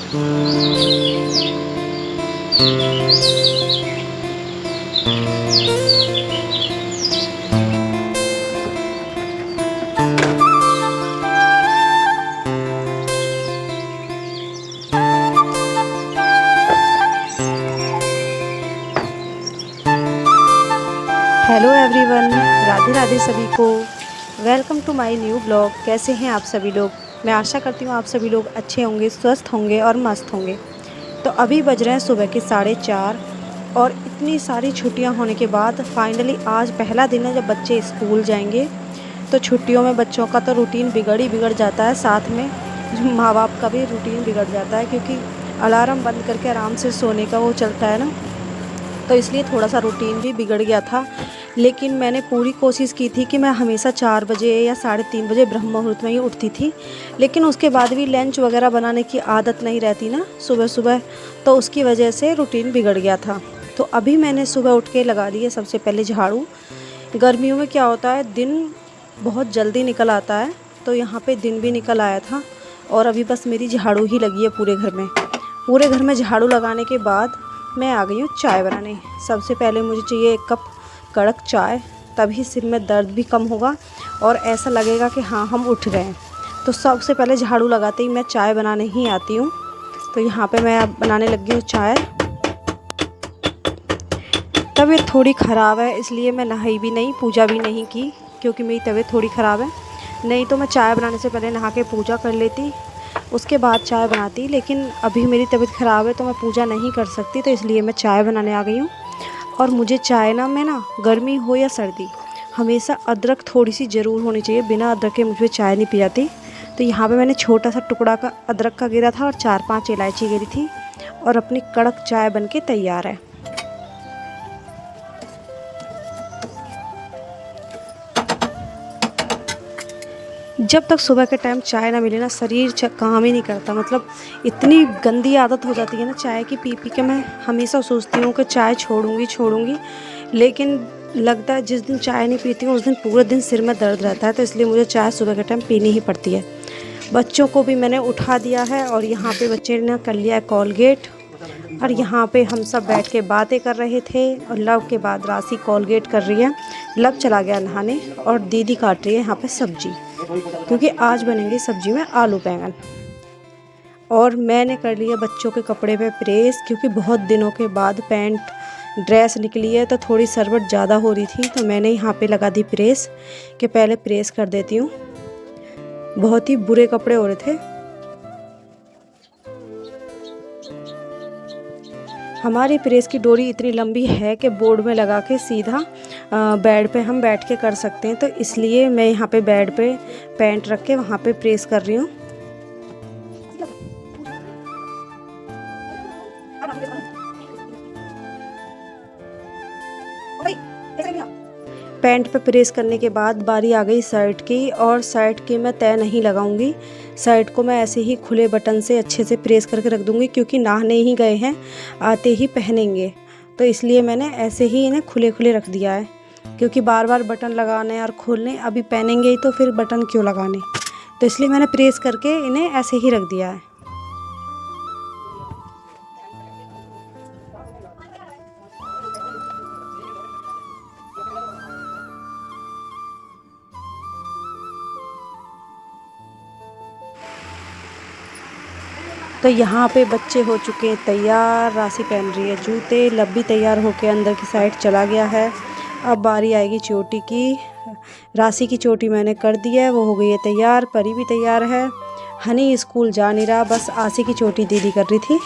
Hello everyone, Radhe Radhe सभी को। Welcome to my new blog. कैसे हैं आप सभी लोग? मैं आशा करती हूँ आप सभी लोग अच्छे होंगे, स्वस्थ होंगे और मस्त होंगे। तो अभी बज रहे हैं सुबह के 4:30 और इतनी सारी छुट्टियां होने के बाद फाइनली आज पहला दिन है जब बच्चे स्कूल जाएंगे। तो छुट्टियों में बच्चों का तो रूटीन बिगड़ जाता है, साथ में माँ बाप का भी रूटीन बिगड़ जाता है, क्योंकि अलार्म बंद करके आराम से सोने का वो चलता है ना। तो इसलिए थोड़ा सा रूटीन भी बिगड़ गया था। लेकिन मैंने पूरी कोशिश की थी कि मैं हमेशा 4 बजे या 3:30 बजे ब्रह्म मुहूर्त में ही उठती थी। लेकिन उसके बाद भी लंच वगैरह बनाने की आदत नहीं रहती ना सुबह सुबह, तो उसकी वजह से रूटीन बिगड़ गया था। तो अभी मैंने सुबह उठ के लगा दी है सबसे पहले झाड़ू। गर्मियों में क्या होता है, दिन बहुत जल्दी निकल आता है, तो यहाँ पे दिन भी निकल आया था और अभी बस मेरी झाड़ू ही लगी है पूरे घर में। पूरे घर में झाड़ू लगाने के बाद मैं आ गई हूँ चाय बनाने। सबसे पहले मुझे चाहिए 1 कप कड़क चाय, तभी सिर में दर्द भी कम होगा और ऐसा लगेगा कि हाँ हम उठ गए हैं। तो सबसे पहले झाड़ू लगाते ही मैं चाय बनाने ही आती हूँ। तो यहाँ पे मैं अब बनाने लगी हूँ चाय। तबीयत थोड़ी ख़राब है, इसलिए मैं नहाई भी नहीं, पूजा भी नहीं की, क्योंकि मेरी तबीयत थोड़ी ख़राब है। नहीं तो मैं चाय बनाने से पहले नहा के पूजा कर लेती, उसके बाद चाय बनाती। लेकिन अभी मेरी तबीयत ख़राब है तो मैं पूजा नहीं कर सकती, तो इसलिए मैं चाय बनाने आ गई हूँ। और मुझे चाय में ना गर्मी हो या सर्दी, हमेशा अदरक थोड़ी सी ज़रूर होनी चाहिए। बिना अदरक के मुझे चाय नहीं पी जाती। तो यहाँ पे मैंने छोटा सा टुकड़ा का अदरक का गिरा था और 4-5 इलायची गिरी थी और अपनी कड़क चाय बनके तैयार है। जब तक सुबह के टाइम चाय ना मिले ना, शरीर काम ही नहीं करता। मतलब इतनी गंदी आदत हो जाती है ना चाय की, पी के मैं हमेशा सोचती हूँ कि चाय छोड़ूंगी। लेकिन लगता है जिस दिन चाय नहीं पीती हूँ उस दिन पूरे दिन सिर में दर्द रहता है। तो इसलिए मुझे चाय सुबह के टाइम पीनी ही पड़ती है। बच्चों को भी मैंने उठा दिया है और यहाँ पे बच्चे ने कर लिया है कोलगेट। और यहाँ पे हम सब बैठ के बातें कर रहे थे और लव के बाद राशि कोलगेट कर रही है। लव चला गया नहाने और दीदी काट रही है यहाँ पे सब्जी, क्योंकि आज बनेंगे सब्जी में आलू बैंगन। और मैंने कर लिया बच्चों के कपड़े पे प्रेस, क्योंकि बहुत दिनों के बाद पैंट ड्रेस निकली है तो थोड़ी सरवट ज़्यादा हो रही थी। तो मैंने यहाँ पे लगा दी प्रेस, कि पहले प्रेस कर देती हूँ। बहुत ही बुरे कपड़े हो रहे थे। हमारी प्रेस की डोरी इतनी लंबी है कि बोर्ड में लगा के सीधा बेड पे हम बैठ के कर सकते हैं। तो इसलिए मैं यहाँ पे बेड पे पैंट रख के वहाँ पे प्रेस कर रही हूँ। पैंट पे प्रेस करने के बाद बारी आ गई शर्ट की, और शर्ट की मैं तय नहीं लगाऊंगी। शर्ट को मैं ऐसे ही खुले बटन से अच्छे से प्रेस करके रख दूंगी, क्योंकि नहाने ही गए हैं, आते ही पहनेंगे। तो इसलिए मैंने ऐसे ही इन्हें खुले खुले रख दिया है, क्योंकि बार बार बटन लगाने और खोलने, अभी पहनेंगे ही तो फिर बटन क्यों लगाने। तो इसलिए मैंने प्रेस करके इन्हें ऐसे ही रख दिया है। तो यहाँ पे बच्चे हो चुके हैं तैयार। राशि पहन रही है जूते, लब भी तैयार होके अंदर की साइड चला गया है। अब बारी आएगी चोटी की। राशि की चोटी मैंने कर दी है, वो हो गई है तैयार। परी भी तैयार है। हनी स्कूल जा नहीं रहा, बस आशी की चोटी दीदी कर रही थी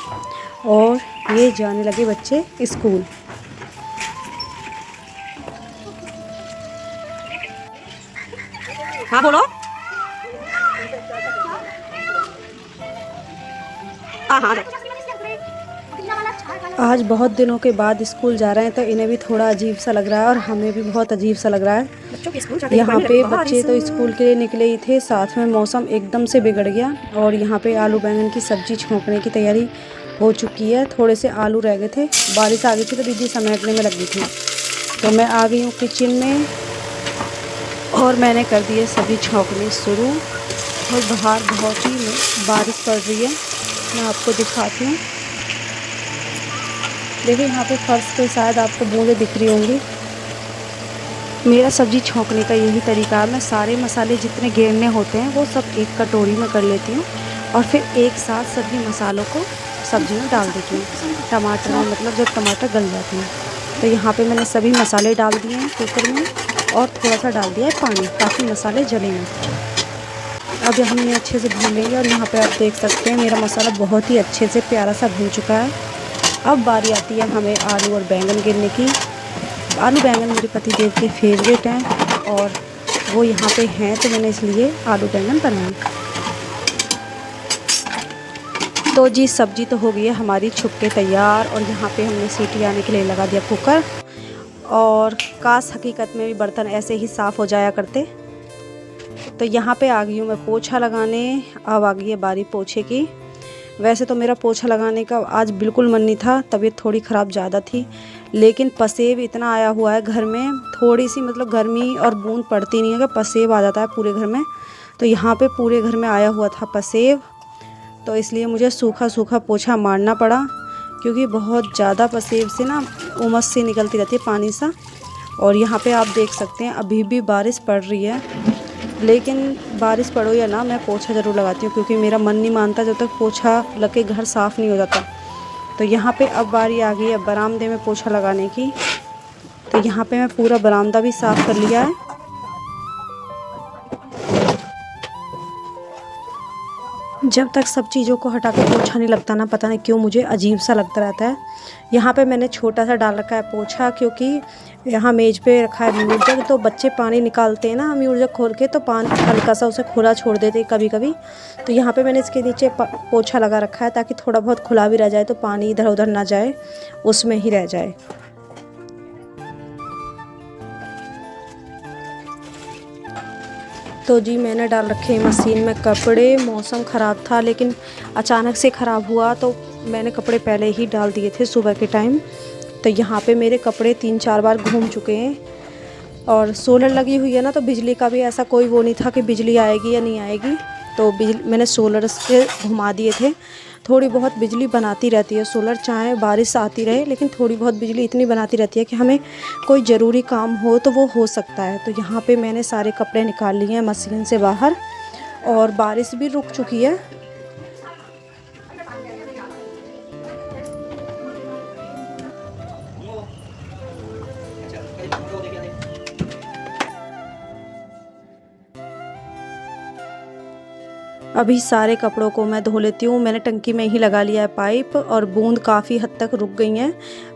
और ये जाने लगे बच्चे स्कूल। हाँ बोलो। हाँ आज बहुत दिनों के बाद स्कूल जा रहे हैं, तो इन्हें भी थोड़ा अजीब सा लग रहा है और हमें भी बहुत अजीब सा लग रहा है। यहाँ पे बच्चे तो स्कूल के लिए निकले ही थे, साथ में मौसम एकदम से बिगड़ गया। और यहाँ पे आलू बैंगन की सब्जी छोंकने की तैयारी हो चुकी है। थोड़े से आलू रह गए थे, बारिश आ गई थी तो दीदी समेटने में लगी थी। तो मैं आ गई हूँ किचन में और मैंने कर दिए सब्जी छोंकने शुरू। और बाहर बहुत ही बारिश पड़ रही है, मैं आपको दिखाती हूँ। देखिए यहाँ पे फर्श पे शायद आपको बूंदें दिख रही होंगी। मेरा सब्ज़ी छौंकने का यही तरीका है। मैं सारे मसाले जितने घेरने होते हैं वो सब एक कटोरी में कर लेती हूँ और फिर एक साथ सभी मसालों को सब्ज़ी में डाल देती हूँ। टमाटर में मतलब जब टमाटर गल जाते हैं तो यहाँ पे मैंने सभी मसाले डाल दिए हैं कुकर में और थोड़ा सा डाल दिया है पानी ताकि मसाले जले नहीं। अब हम इन्हें अच्छे से भून लेंगे और यहाँ पे आप देख सकते हैं मेरा मसाला बहुत ही अच्छे से प्यारा सा भून चुका है। अब बारी आती है हमें आलू और बैंगन गिरने की। आलू बैंगन मेरे पतिदेव के फेवरेट हैं और वो यहाँ पे हैं तो मैंने इसलिए आलू बैंगन बनाए। तो जी सब्ज़ी तो हो गई है हमारी छुप के तैयार और यहाँ पे हमने सीटी आने के लिए लगा दिया कुकर। और काश हकीकत में भी बर्तन ऐसे ही साफ़ हो जाया करते। तो यहाँ पे आ गई हूँ मैं पोछा लगाने। अब आ गई है बारी पोछे की। वैसे तो मेरा पोछा लगाने का आज बिल्कुल मन नहीं था, तबीयत थोड़ी ख़राब ज़्यादा थी, लेकिन पसेब इतना आया हुआ है घर में, थोड़ी सी मतलब गर्मी और बूंद पड़ती नहीं है कि पसेब आ जाता है पूरे घर में। तो यहाँ पे पूरे घर में आया हुआ था पसेब, तो इसलिए मुझे सूखा सूखा पोछा मारना पड़ा क्योंकि बहुत ज़्यादा पसेब से ना उमस सी निकलती रहती है पानी सा। और यहाँ पे आप देख सकते हैं अभी भी बारिश पड़ रही है, लेकिन बारिश पड़ो या ना मैं पोछा ज़रूर लगाती हूँ क्योंकि मेरा मन नहीं मानता जब तक पोछा लग के घर साफ़ नहीं हो जाता। तो यहाँ पे अब बारी आ गई है बरामदे में पोछा लगाने की। तो यहाँ पे मैं पूरा बरामदा भी साफ़ कर लिया है। जब तक सब चीज़ों को हटा के पोछा नहीं लगता ना, पता नहीं क्यों मुझे अजीब सा लगता रहता है। यहाँ पे मैंने छोटा सा डाल रखा है पोछा क्योंकि यहाँ मेज़ पे रखा है म्यूर जग, तो बच्चे पानी निकालते हैं ना म्यूर जग खोल के, तो पानी हल्का सा उसे खुला छोड़ देते हैं कभी कभी। तो यहाँ पे मैंने इसके नीचे पोछा लगा रखा है ताकि थोड़ा बहुत खुला भी रह जाए तो पानी इधर उधर ना जाए, उसमें ही रह जाए। तो जी मैंने डाल रखे हैं मशीन में कपड़े। मौसम ख़राब था लेकिन अचानक से ख़राब हुआ तो मैंने कपड़े पहले ही डाल दिए थे सुबह के टाइम। तो यहाँ पे मेरे कपड़े 3-4 बार घूम चुके हैं। और सोलर लगी हुई है ना, तो बिजली का भी ऐसा कोई वो नहीं था कि बिजली आएगी या नहीं आएगी, तो मैंने सोलर से घुमा दिए थे। थोड़ी बहुत बिजली बनाती रहती है सोलर, चाहे बारिश आती रहे लेकिन थोड़ी बहुत बिजली इतनी बनाती रहती है कि हमें कोई ज़रूरी काम हो तो वो हो सकता है। तो यहाँ पे मैंने सारे कपड़े निकाल लिए हैं मशीन से बाहर और बारिश भी रुक चुकी है। अभी सारे कपड़ों को मैं धो लेती हूँ। मैंने टंकी में ही लगा लिया है पाइप और बूंद काफ़ी हद तक रुक गई हैं।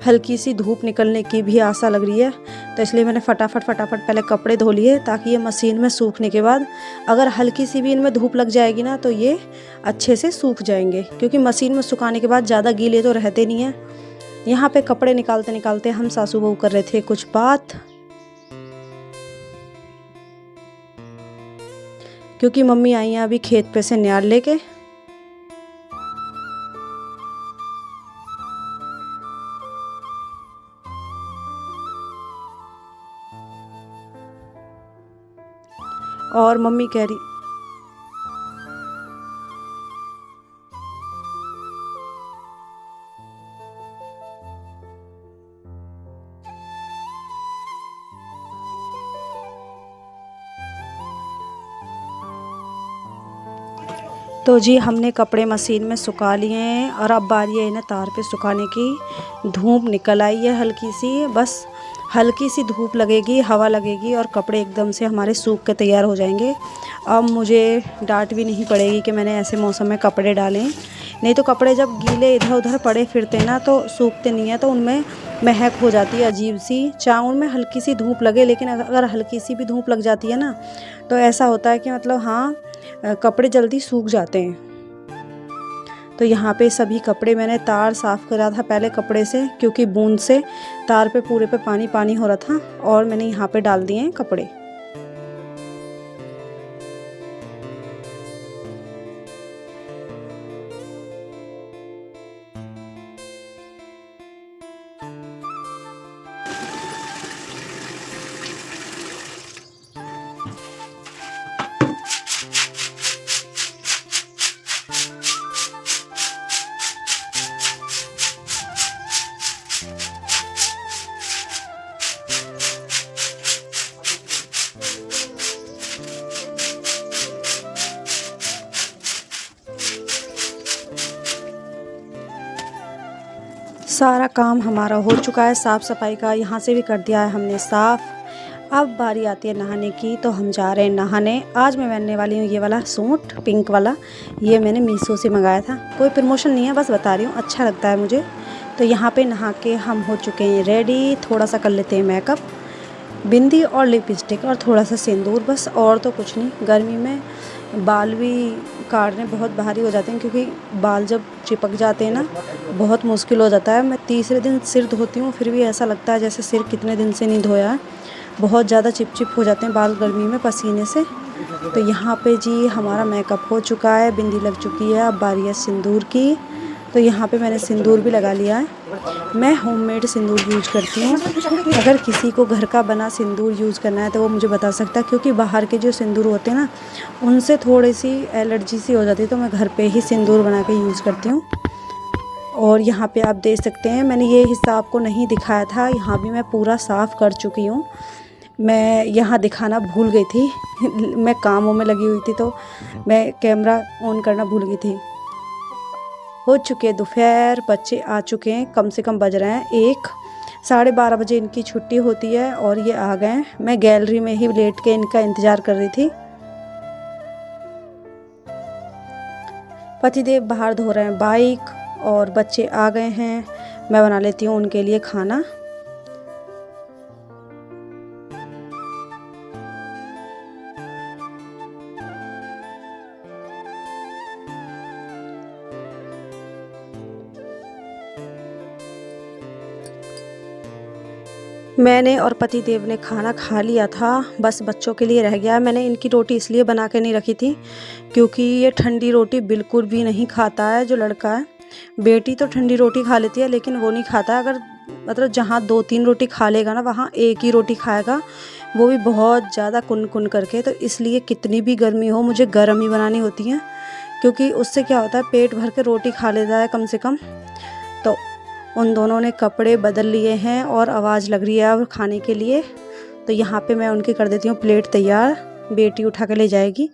हल्की सी धूप निकलने की भी आशा लग रही है, तो इसलिए मैंने फटाफट पहले कपड़े धो लिए ताकि ये मशीन में सूखने के बाद अगर हल्की सी भी इनमें धूप लग जाएगी ना तो ये अच्छे से सूख जाएंगे, क्योंकि मशीन में सुखाने के बाद ज़्यादा गीले तो रहते नहीं हैं। यहाँ पर कपड़े निकालते निकालते हम सासू बहू कर रहे थे कुछ बात, क्योंकि मम्मी आई हैं अभी खेत पे से न्यार लेके। और मम्मी कह रही तो जी हमने कपड़े मशीन में सुखा लिए हैं और अब बारी है इन्हें तार पे सुखाने की। धूप निकल आई है हल्की सी, बस हल्की सी धूप लगेगी, हवा लगेगी और कपड़े एकदम से हमारे सूख के तैयार हो जाएंगे। अब मुझे डांट भी नहीं पड़ेगी कि मैंने ऐसे मौसम में कपड़े डालें, नहीं तो कपड़े जब गीले इधर उधर पड़े फिरते ना तो सूखते नहीं हैं, तो उनमें महक हो जाती है अजीब सी। चाहे उनमें हल्की सी धूप लगे, लेकिन अगर हल्की सी भी धूप लग जाती है ना तो ऐसा होता है कि मतलब हाँ कपड़े जल्दी सूख जाते हैं। तो यहाँ पे सभी कपड़े मैंने तार साफ़ करा था पहले कपड़े से, क्योंकि बूंद से तार पे पूरे पे पानी पानी हो रहा था, और मैंने यहाँ पे डाल दिए हैं कपड़े। सारा काम हमारा हो चुका है साफ़ सफाई का, यहाँ से भी कर दिया है हमने साफ़। अब बारी आती है नहाने की, तो हम जा रहे हैं नहाने। आज मैं पहनने वाली हूँ ये वाला सूट पिंक वाला, ये मैंने मीशो से मंगाया था। कोई प्रमोशन नहीं है, बस बता रही हूँ, अच्छा लगता है मुझे। तो यहाँ पे नहा के हम हो चुके हैं रेडी। थोड़ा सा कर लेते हैं मेकअप, बिंदी और लिपस्टिक और थोड़ा सा सिंदूर, बस और तो कुछ नहीं। गर्मी में बाल भी काटने बहुत भारी हो जाते हैं, क्योंकि बाल जब चिपक जाते हैं ना बहुत मुश्किल हो जाता है। मैं तीसरे दिन सिर धोती हूँ, फिर भी ऐसा लगता है जैसे सिर कितने दिन से नहीं धोया है। बहुत ज़्यादा चिपचिप हो जाते हैं बाल गर्मी में पसीने से। तो यहाँ पे जी हमारा मेकअप हो चुका है, बिंदी लग चुकी है, अब बारी है सिंदूर की। तो यहाँ पे मैंने सिंदूर भी लगा लिया है। मैं होममेड सिंदूर यूज करती हूँ। अगर किसी को घर का बना सिंदूर यूज़ करना है तो वो मुझे बता सकता है, क्योंकि बाहर के जो सिंदूर होते हैं ना उनसे थोड़ी सी एलर्जी सी हो जाती है। तो मैं घर पे ही सिंदूर बना के यूज़ करती हूँ। और यहाँ पे आप देख सकते हैं, मैंने ये हिस्सा आपको नहीं दिखाया था, यहाँ भी मैं पूरा साफ़ कर चुकी हूँ। मैं यहाँ दिखाना भूल गई थी मैं कामों में लगी हुई थी, तो मैं कैमरा ऑन करना भूल गई थी। हो चुके दोपहर, बच्चे आ चुके हैं, कम से कम बज रहे हैं 1, 12:30 बजे इनकी छुट्टी होती है और ये आ गए। मैं गैलरी में ही लेट के इनका इंतज़ार कर रही थी। पतिदेव बाहर धो रहे हैं बाइक और बच्चे आ गए हैं। मैं बना लेती हूँ उनके लिए खाना। मैंने और पति देव ने खाना खा लिया था, बस बच्चों के लिए रह गया। मैंने इनकी रोटी इसलिए बना के नहीं रखी थी क्योंकि ये ठंडी रोटी बिल्कुल भी नहीं खाता है। जो लड़का है, बेटी तो ठंडी रोटी खा लेती है लेकिन वो नहीं खाता। अगर मतलब जहाँ 2-3 रोटी खा लेगा ना, वहाँ एक ही रोटी खाएगा, वो भी बहुत ज़्यादा कुन करके। तो इसलिए कितनी भी गर्मी हो मुझे गर्म ही बनानी होती है, क्योंकि उससे क्या होता है पेट भर के रोटी खा लेता है कम से कम। तो उन दोनों ने कपड़े बदल लिए हैं और आवाज़ लग रही है अब खाने के लिए। तो यहाँ पे मैं उनकी कर देती हूँ प्लेट तैयार, बेटी उठा के ले जाएगी।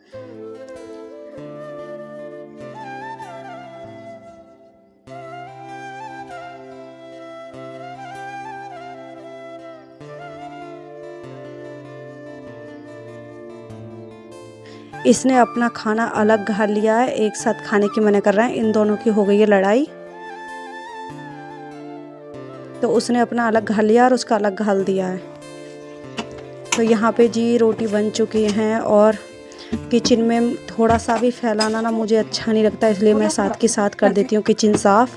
इसने अपना खाना अलग खा लिया है, एक साथ खाने की मना कर रहा है। इन दोनों की हो गई है लड़ाई, तो उसने अपना अलग घाल लिया और उसका अलग घाल दिया है। तो यहाँ पे जी रोटी बन चुकी हैं और किचन में थोड़ा सा भी फैलाना ना मुझे अच्छा नहीं लगता, इसलिए मैं साथ के साथ कर देती हूँ किचन साफ़।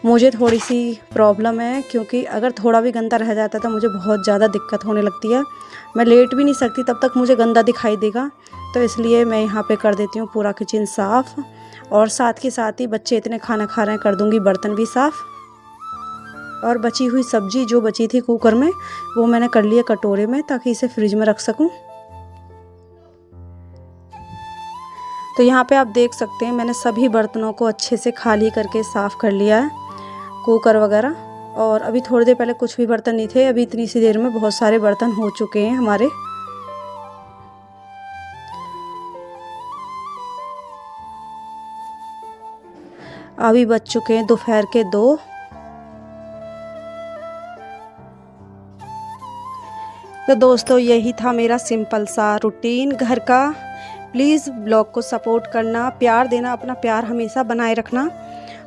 मुझे थोड़ी सी प्रॉब्लम है, क्योंकि अगर थोड़ा भी गंदा रह जाता है तो मुझे बहुत ज़्यादा दिक्कत होने लगती है। मैं लेट भी नहीं सकती, तब तक मुझे गंदा दिखाई देगा। तो इसलिए मैं यहाँ पे कर देती हूँ पूरा किचन साफ़, और साथ के साथ ही बच्चे इतने खाना खा रहे हैं कर दूँगी बर्तन भी साफ़। और बची हुई सब्ज़ी जो बची थी कुकर में, वो मैंने कर लिया कटोरे में ताकि इसे फ्रिज में रख सकूं। तो यहाँ पे आप देख सकते हैं मैंने सभी बर्तनों को अच्छे से खाली करके साफ़ कर लिया है, कुकर वगैरह। और अभी थोड़ी देर पहले कुछ भी बर्तन नहीं थे, अभी इतनी सी देर में बहुत सारे बर्तन हो चुके हैं हमारे। अभी बज चुके हैं दोपहर के 2। तो दोस्तों यही था मेरा सिंपल सा रूटीन घर का। प्लीज़ ब्लॉग को सपोर्ट करना, प्यार देना, अपना प्यार हमेशा बनाए रखना।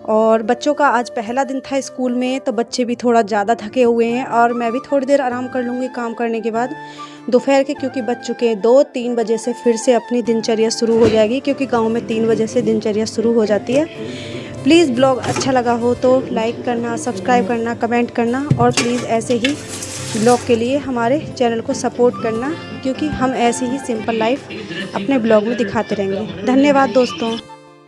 और बच्चों का आज पहला दिन था स्कूल में, तो बच्चे भी थोड़ा ज़्यादा थके हुए हैं और मैं भी थोड़ी देर आराम कर लूँगी काम करने के बाद दोपहर के, क्योंकि बज चुके हैं 2-3 बजे से फिर से अपनी दिनचर्या शुरू हो जाएगी, क्योंकि गाँव में 3 बजे से दिनचर्या शुरू हो जाती है। प्लीज़ ब्लॉग अच्छा लगा हो तो लाइक करना, सब्सक्राइब करना, कमेंट करना, और प्लीज़ ऐसे ही ब्लॉग के लिए हमारे चैनल को सपोर्ट करना, क्योंकि हम ऐसी ही सिंपल लाइफ अपने ब्लॉग में दिखाते रहेंगे। धन्यवाद दोस्तों।